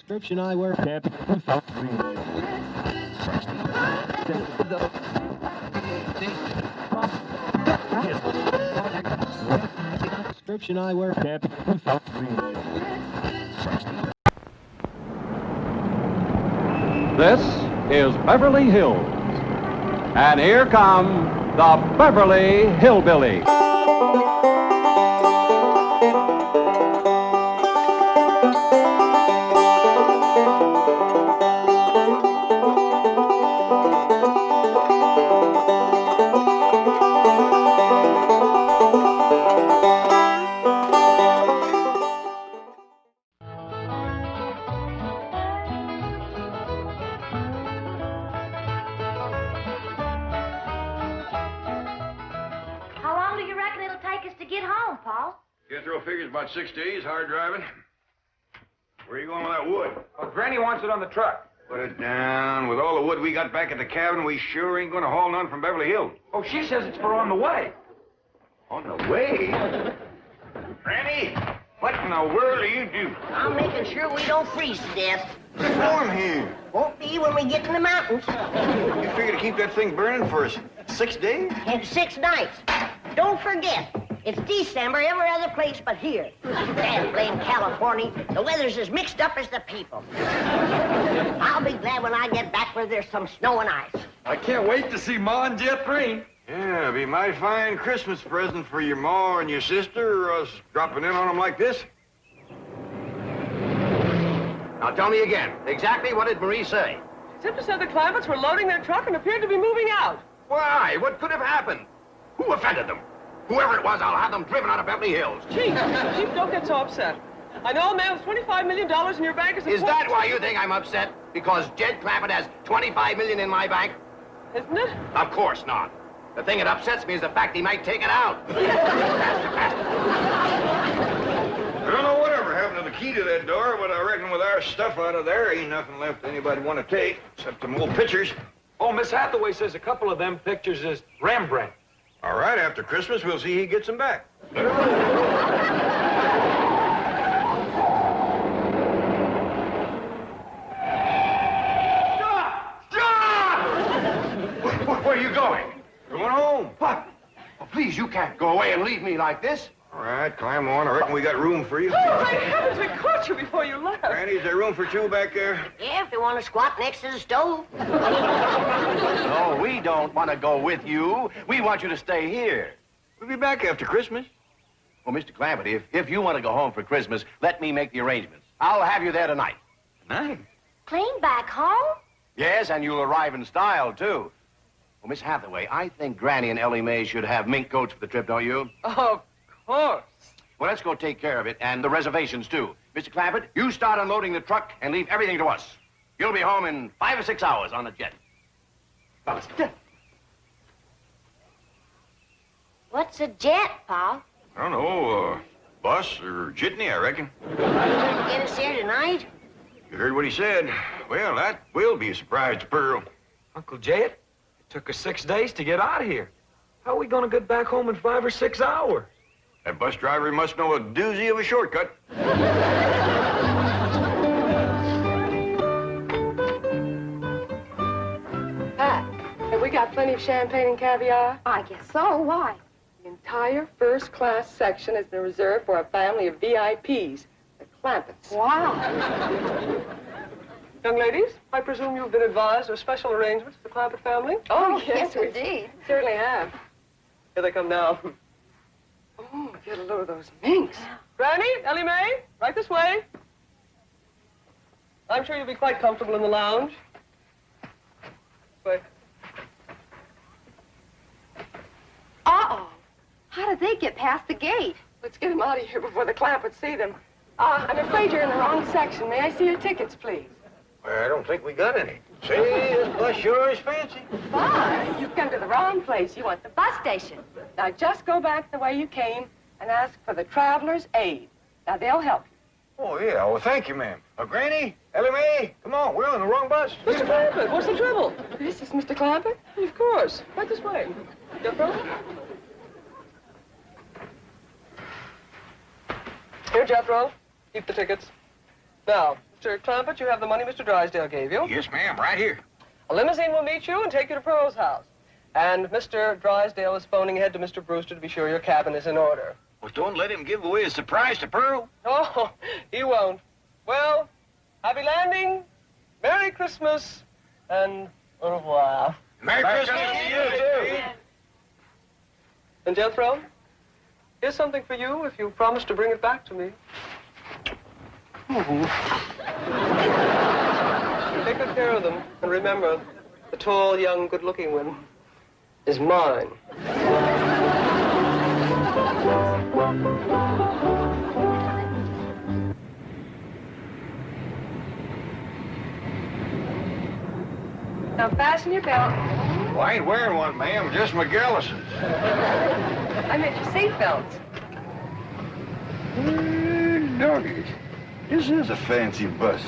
Prescription eyewear. Prescription eyewear. This is Beverly Hills. And here come the Beverly Hillbillies. Jethro figures about 6 days, hard driving. Where are you going with that wood? Well, Granny wants it on the truck. Put it down. With all the wood we got back at the cabin, we sure ain't going to haul none from Beverly Hills. Oh, she says it's for on the way. On the way? Granny, what in the world do you do? I'm making sure we don't freeze to death. It's warm here. Won't be when we get in the mountains. You figure to keep that thing burning for 6 days? And 6 nights. Don't forget, it's December every other place but here. Damn blame California. The weather's as mixed up as the people. I'll be glad when I get back where there's some snow and ice. I can't wait to see Ma and Jeff Green. Yeah, it'll be my fine Christmas present for your ma and your sister, or us dropping in on them like this. Now tell me again, exactly what did Marie say? Simply said the Clampetts were loading their truck and appeared to be moving out. Why? What could have happened? Who offended them? Whoever it was, I'll have them driven out of Beverly Hills. Chief, don't get so upset. I know a man with $25 million in your bank is... Is that why you think I'm upset? Because Jed Clampett has $25 million in my bank? Isn't it? Of course not. The thing that upsets me is the fact he might take it out. Faster. I don't know whatever happened to the key to that door, but I reckon with our stuff out of there, ain't nothing left anybody want to take, except them old pictures. Oh, Miss Hathaway says a couple of them pictures is Rembrandt. All right, after Christmas, we'll see he gets them back. Where are you going? Going home. What? Oh, please, you can't go away and leave me like this. All right, climb on. I reckon we got room for you. Oh, my heavens, we caught you before you left. Granny, is there room for 2 back there? Yeah, if you want to squat next to the stove. No, we don't want to go with you. We want you to stay here. We'll be back after Christmas. Well, Mr. Clampett, if you want to go home for Christmas, let me make the arrangements. I'll have you there tonight. Nice. Clean back home? Yes, and you'll arrive in style, too. Well, Miss Hathaway, I think Granny and Ellie May should have mink coats for the trip, don't you? Of course. Well, let's go take care of it, and the reservations, too. Mr. Clampett, you start unloading the truck and leave everything to us. You'll be home in 5 or 6 hours on the jet. Fellas. What's a jet, Pa? I don't know, bus or jitney, I reckon. Get us there tonight? You heard what he said. Well, that will be a surprise to Pearl. Uncle Jed, it took us 6 days to get out of here. How are we going to get back home in 5 or 6 hours? That bus driver must know a doozy of a shortcut. Pat, have we got plenty of champagne and caviar? I guess so. Why? The entire first-class section has been reserved for a family of VIPs, the Clampetts. Wow. Young ladies, I presume you've been advised of special arrangements for the Clampett family? Oh, yes, we indeed. certainly have. Here they come now. Oh, get a load of those minks. Granny, Ellie May, right this way. I'm sure you'll be quite comfortable in the lounge. Wait. Uh-oh. How did they get past the gate? Let's get them out of here before the Clampetts see them. I'm afraid you're in the wrong section. May I see your tickets, please? Well, I don't think we got any. Say, this bus sure is fancy. Why? You've come to the wrong place. You want the bus station. Now, just go back the way you came and ask for the Traveler's Aid. Now, they'll help you. Oh, yeah. Well, thank you, ma'am. Granny, Ellie May, come on. We're on the wrong bus. Mr. Clampett, what's the trouble? This is Mr. Clampett? Of course. Right this way. Jethro? Here, Jethro. Keep the tickets. Now, Mr. Clampett, you have the money Mr. Drysdale gave you. Yes, ma'am, right here. A limousine will meet you and take you to Pearl's house. And Mr. Drysdale is phoning ahead to Mr. Brewster to be sure your cabin is in order. Well, don't let him give away a surprise to Pearl. Oh, he won't. Well, happy landing, Merry Christmas, and au revoir. Merry Christmas to you, too. And Jethro, here's something for you if you promise to bring it back to me. Take good care of them, and remember, the tall, young, good-looking one is mine. Now fasten your belt. Well, I ain't wearing one, ma'am, just McGillison's. I meant your seat belts. Doggies, this is a fancy bus.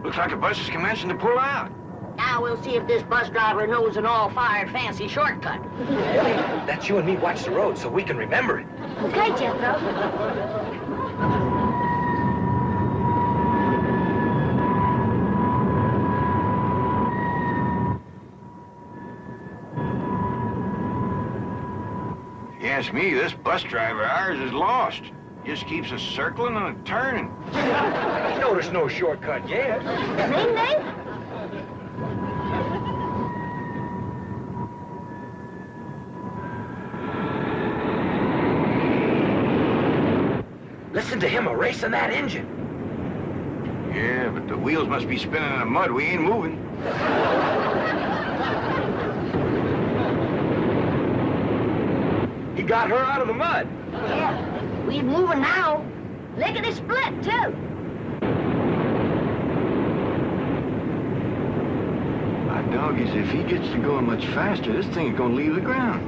Looks like the bus is commencing to pull out. Now we'll see if this bus driver knows an all-fired fancy shortcut. Ellie, that's you and me watch the road so we can remember it. Okay, Jethro. If you ask me, this bus driver of ours is lost. Just keeps us circling and turning. You know there's no shortcut yet. Ring, Dave? Listen to him erasing that engine. Yeah, but the wheels must be spinning in the mud. We ain't moving. He got her out of the mud. Yeah, we're moving now. Look at it split, too. My doggies, if he gets to going much faster, this thing is gonna leave the ground.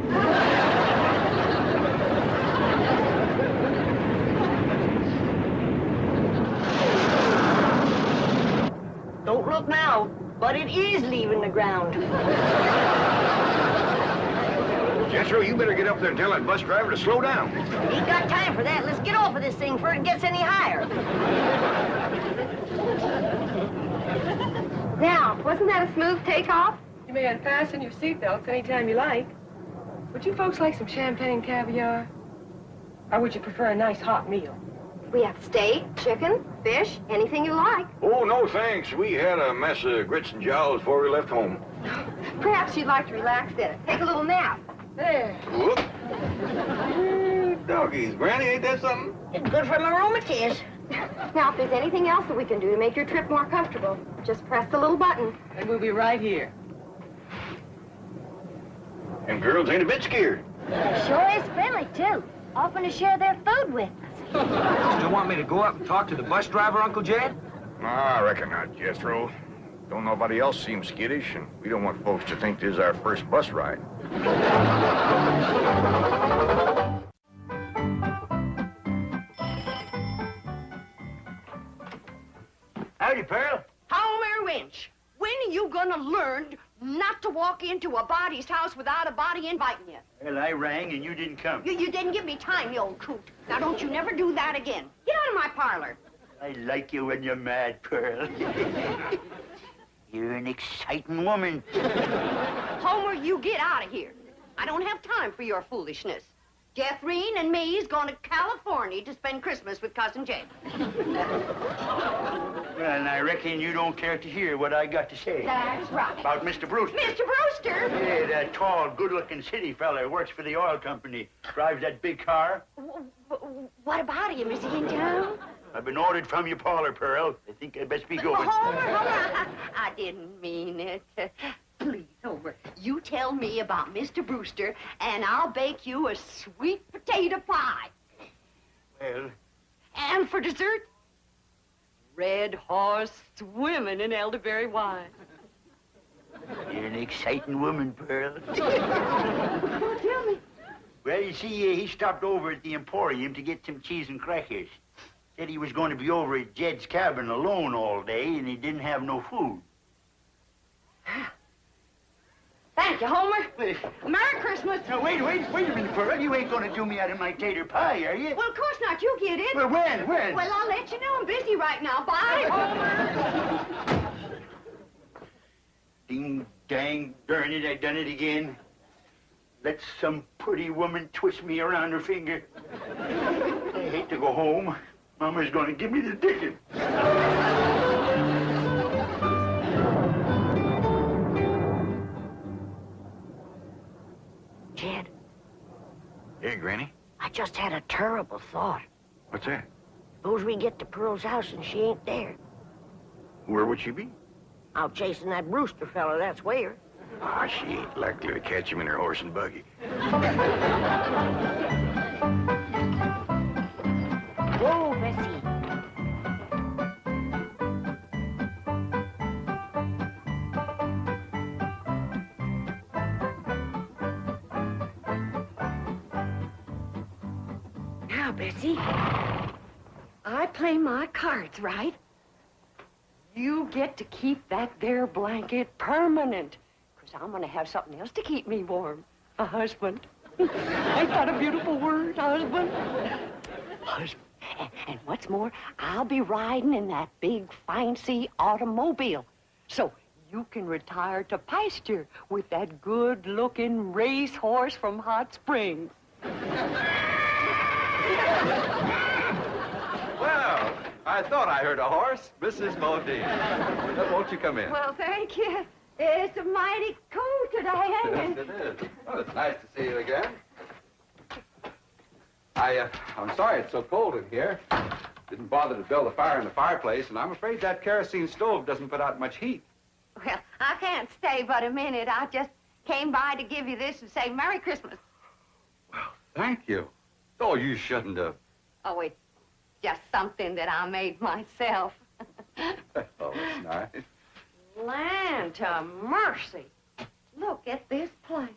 Don't look now, but it is leaving the ground. Jethro, you better get up there and tell that bus driver to slow down. Ain't got time for that. Let's get off of this thing before it gets any higher. Now, wasn't that a smooth takeoff? You may unfasten your seat belts anytime you like. Would you folks like some champagne and caviar? Or would you prefer a nice hot meal? We have steak, chicken, fish, anything you like. Oh, no thanks. We had a mess of grits and jowls before we left home. Perhaps you'd like to relax then. Take a little nap. There. Whoop. Doggies, Granny, ain't that something? It's good for my rheumatiz. Now, if there's anything else that we can do to make your trip more comfortable, just press the little button. And we'll be right here. Them girls ain't a bit scared. Sure is friendly, too. Offering to share their food with us. Still want me to go up and talk to the bus driver, Uncle Jed? I reckon not, Jethro. Don't nobody else seem skittish, and we don't want folks to think this is our first bus ride. Howdy, Pearl. Homer Winch, when are you gonna learn not to walk into a body's house without a body inviting you? Well, I rang and you didn't come. You didn't give me time, you old coot. Now, don't you never do that again. Get out of my parlor. I like you when you're mad, Pearl. You're an exciting woman. Homer, you get out of here. I don't have time for your foolishness. Jethrine and me's going to California to spend Christmas with Cousin Jed. Well, and I reckon you don't care to hear what I got to say. That's right. About Mr. Brewster. Mr. Brewster! Yeah, that tall, good-looking city fella who works for the oil company. Drives that big car. What about him? Is he in town? I've been ordered from your parlor, Pearl. I think I'd best be going. Homer, I didn't mean it. Please, Homer, you tell me about Mr. Brewster, and I'll bake you a sweet potato pie. Well, And for dessert, red horse swimming in elderberry wine. you're an exciting woman, Pearl. Tell me. Well, you see, he stopped over at the Emporium to get some cheese and crackers. Said he was going to be over at Jed's cabin alone all day, and he didn't have no food. Thank you, Homer. Wait. Merry Christmas. Now, wait a minute, Pearl. You ain't gonna do me out of my tater pie, are you? Well, of course not. You get it. Well, when? Well, I'll let you know. I'm busy right now. Bye, Homer. Ding, dang, darn it, I done it again. Let some pretty woman twist me around her finger. I hate to go home. Mama's gonna give me the ticket. Jed, Hey, Granny. I just had a terrible thought. What's that? Suppose we get to Pearl's house and she ain't there. Where would she be? Out chasing that Brewster fella, that's where. Ah, she ain't likely to catch him in her horse and buggy. Whoa, Bessie. Now, Bessie, I play my cards right. You get to keep that there blanket permanent, 'cause I'm gonna have something else to keep me warm. A husband. Ain't that a beautiful word, husband? Husband. And what's more, I'll be riding in that big, fancy automobile. So you can retire to pasture with that good-looking racehorse from Hot Springs. Well, I thought I heard a horse. Mrs. Modine. Won't you come in? Well, thank you. It's mighty cold today, ain't Yes, it? it is. Well, it's nice to see you again. I'm sorry it's so cold in here. Didn't bother to build a fire in the fireplace, and I'm afraid that kerosene stove doesn't put out much heat. Well, I can't stay but a minute. I just came by to give you this and say Merry Christmas. Thank you. Oh, you shouldn't have. Oh, it's just something that I made myself. Oh, that's nice. Land to mercy. Look at this place.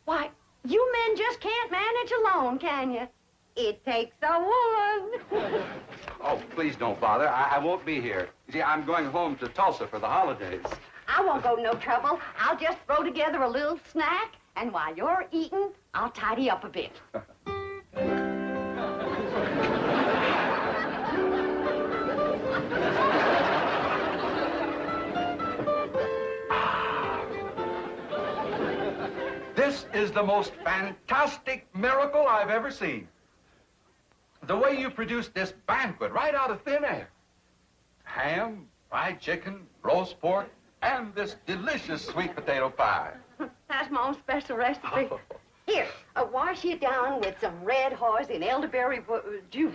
Why, you men just can't manage alone, can you? It takes a woman. Oh, please don't bother. I won't be here. You see, I'm going home to Tulsa for the holidays. I won't go no trouble. I'll just throw together a little snack, and while you're eating, I'll tidy up a bit. This is the most fantastic miracle I've ever seen. The way you produced this banquet right out of thin air. Ham, fried chicken, roast pork, and this delicious sweet potato pie. That's my own special recipe. Here, wash it down with some red horse and elderberry juice.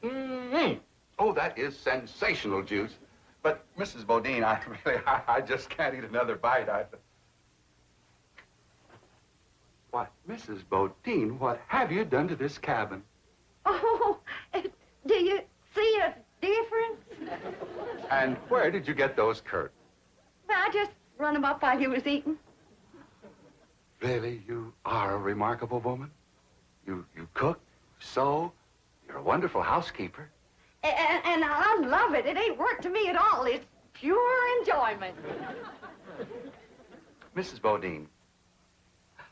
Mm-hmm. Oh, that is sensational juice. But, Mrs. Bodine, I just can't eat another bite. What, Mrs. Bodine, what have you done to this cabin? Oh, do you see a difference? And where did you get those curtains? I just run them up while you was eating. Really, you are a remarkable woman. You cook, sew, you're a wonderful housekeeper. And I love it. It ain't work to me at all. It's pure enjoyment. Mrs. Bodine,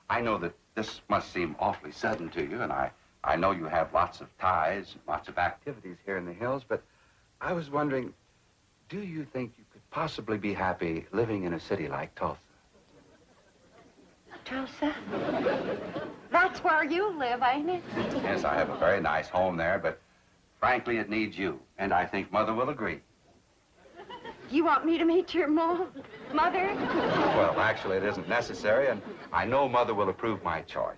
I know that this must seem awfully sudden to you, and I know you have lots of ties and lots of activities here in the hills, but I was wondering, do you think you could possibly be happy living in a city like Tulsa? Tulsa? That's where you live, ain't it? Yes, I have a very nice home there, but frankly, it needs you, and I think Mother will agree. You want me to meet your mother? Well, actually, it isn't necessary, and I know Mother will approve my choice.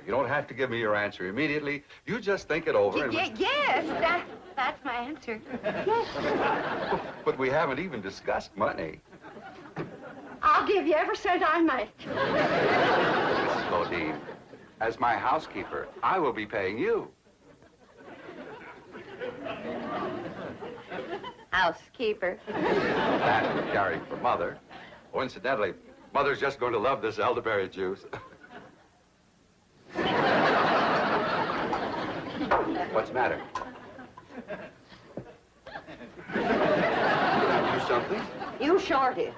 You don't have to give me your answer immediately. You just think it over. Yes, that's my answer. Yes. But we haven't even discussed money. I'll give you every cent I make. Mrs. Bodine, as my housekeeper, I will be paying you. Housekeeper. That would carry for Mother. Oh, incidentally, Mother's just going to love this elderberry juice. What's the matter? Did I do something? You sure did.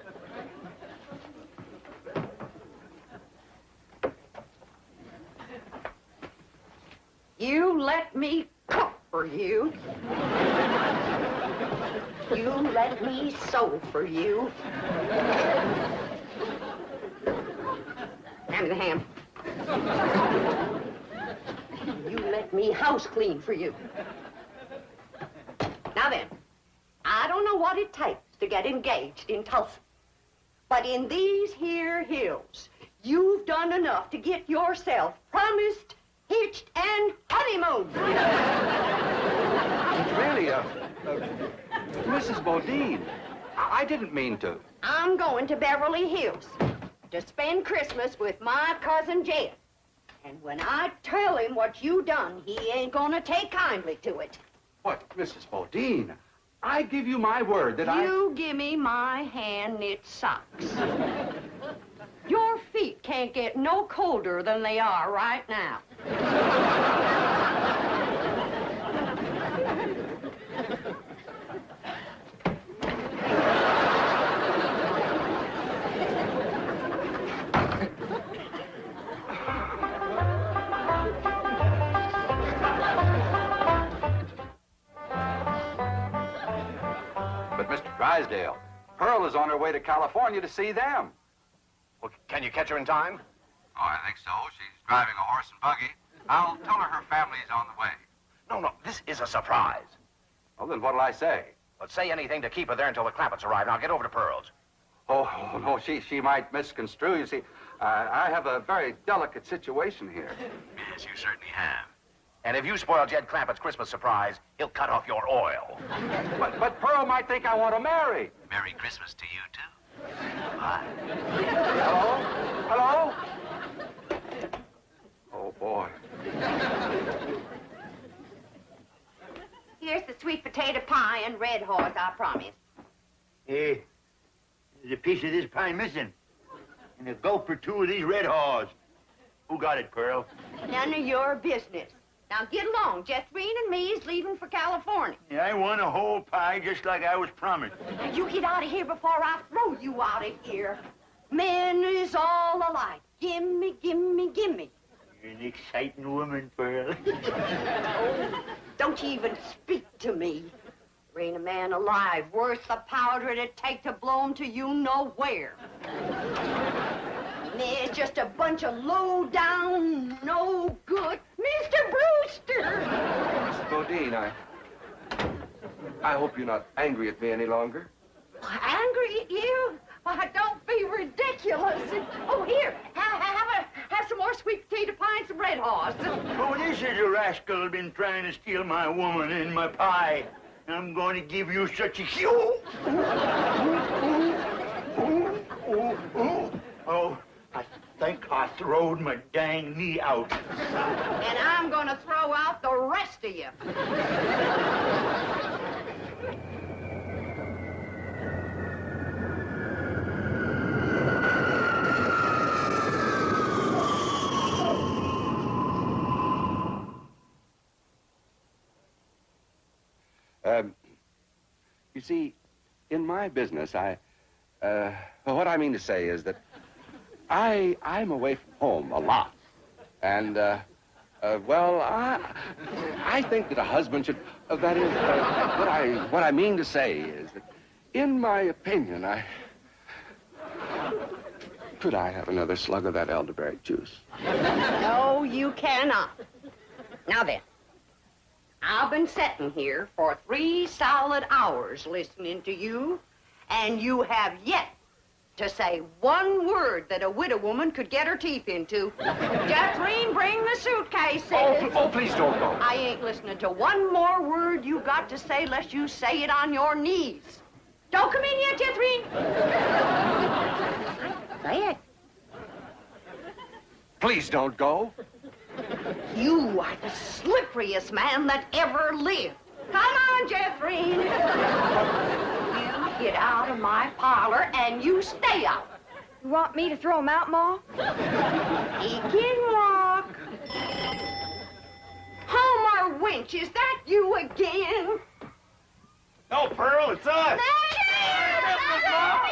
You let me cook for you. You let me sew for you. Hand me the ham. You let me house clean for you. Now then, I don't know what it takes to get engaged in Tulsa, but in these here hills, you've done enough to get yourself promised, hitched, and honeymooned. Really, Mrs. Bodine, I didn't mean to. I'm going to Beverly Hills to spend Christmas with my cousin Jed. And when I tell him what you done, he ain't gonna take kindly to it. What, Mrs. Bodine? I give you my word that You give me my hand-knit socks. Your feet can't get no colder than they are right now. But, Mr. Drysdale, Pearl is on her way to California to see them. Well, can you catch her in time? Oh, I think so. She's driving a horse and buggy. I'll tell her family's on the way. No, this is a surprise. Well, then what'll I say? But say anything to keep her there until the Clampetts arrive, and I'll get over to Pearl's. Oh, no, she might misconstrue. You see, I have a very delicate situation here. Yes, you certainly have. And if you spoil Jed Clampett's Christmas surprise, he'll cut off your oil. But Pearl might think I want to marry. Merry Christmas to you, too. Bye. Hello? Hello? Oh, boy. Here's the sweet potato pie and red horse, I promise. Hey, there's a piece of this pie missing. And a gulp or two of these red haws. Who got it, Pearl? None of your business. Now get along. Jethrine and me's leaving for California. Yeah, I want a whole pie just like I was promised. Now you get out of here before I throw you out of here. Men is all alike. Gimme, gimme, gimme. You're an exciting woman, Pearl. Don't you even speak to me. There ain't a man alive worth the powder it'd take to blow him to you nowhere. There's just a bunch of low-down, no-good Mr. Brewster! Mrs. Bodine, I hope you're not angry at me any longer. Angry at you? Why, don't be ridiculous. Oh, here, have some more sweet potato pie and some red horse. Oh, this is a rascal been trying to steal my woman and my pie. I'm going to give you such a... Oh, I think I throwed my dang knee out. And I'm going to throw out the rest of you. You see, in my business, what I mean to say is that I'm away from home a lot. And, well, I think that a husband should, that is, what I mean to say is that, in my opinion, could I have another slug of that elderberry juice? No, you cannot. Now then, I've been sitting here for 3 solid hours listening to you, and you have yet to say one word that a widow woman could get her teeth into. Jethrine, bring the suitcases. Oh, please don't go. I ain't listening to one more word you got to say lest you say it on your knees. Don't come in yet, Jethrine. Say it. Please don't go. You are the slipperiest man that ever lived. Come on, Jethrine. You get out of my parlor and you stay out. You want me to throw him out, Ma? He can walk. Homer Winch, is that you again? No, Pearl, it's us. There it is!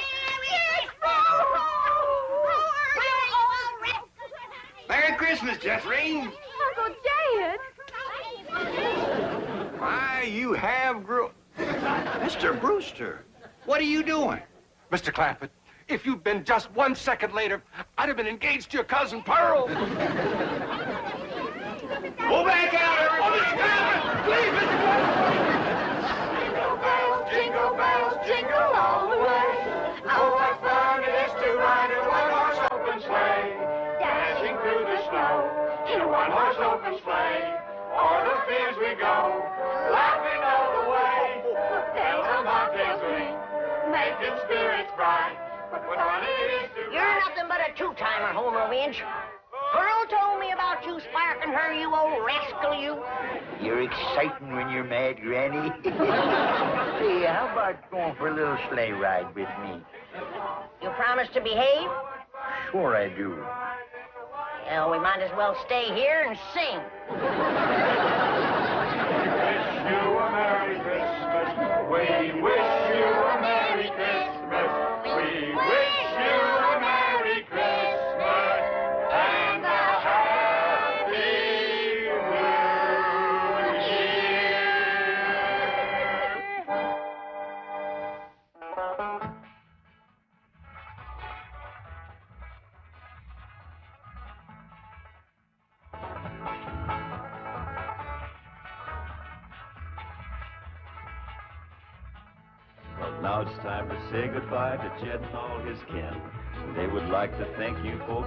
Christmas, Jeffrey. Uncle Jed. Why, you have grown. Mr. Brewster, what are you doing? Mr. Clampett, if you'd been just 1 second later, I'd have been engaged to your cousin Pearl. Go back out, everybody. Mr. Clampett, please, Mr. Clampett. Jingle bells, jingle all the way. Oh, what fun it is to ride in a one-horse open sleigh. Dashing through the snow in a one-horse open sleigh. O'er the fields we go, laughing all the way. Bells on bobtails ring, making spirits bright. What fun it is to You're ride. nothing but a two-timer, Homer Winch. Pearl told me about you sparking her, you old rascal, you. You're exciting when you're mad, Granny. Say, how about going for a little sleigh ride with me? You promise to behave? Sure I do. Well, we might as well stay here and sing. Wish you a Merry Christmas. We wish you a Merry Christmas. We wish you a Merry Christmas and a Happy New Year. Well, now it's time to say goodbye to Jed and all his kin. They would like to thank you folks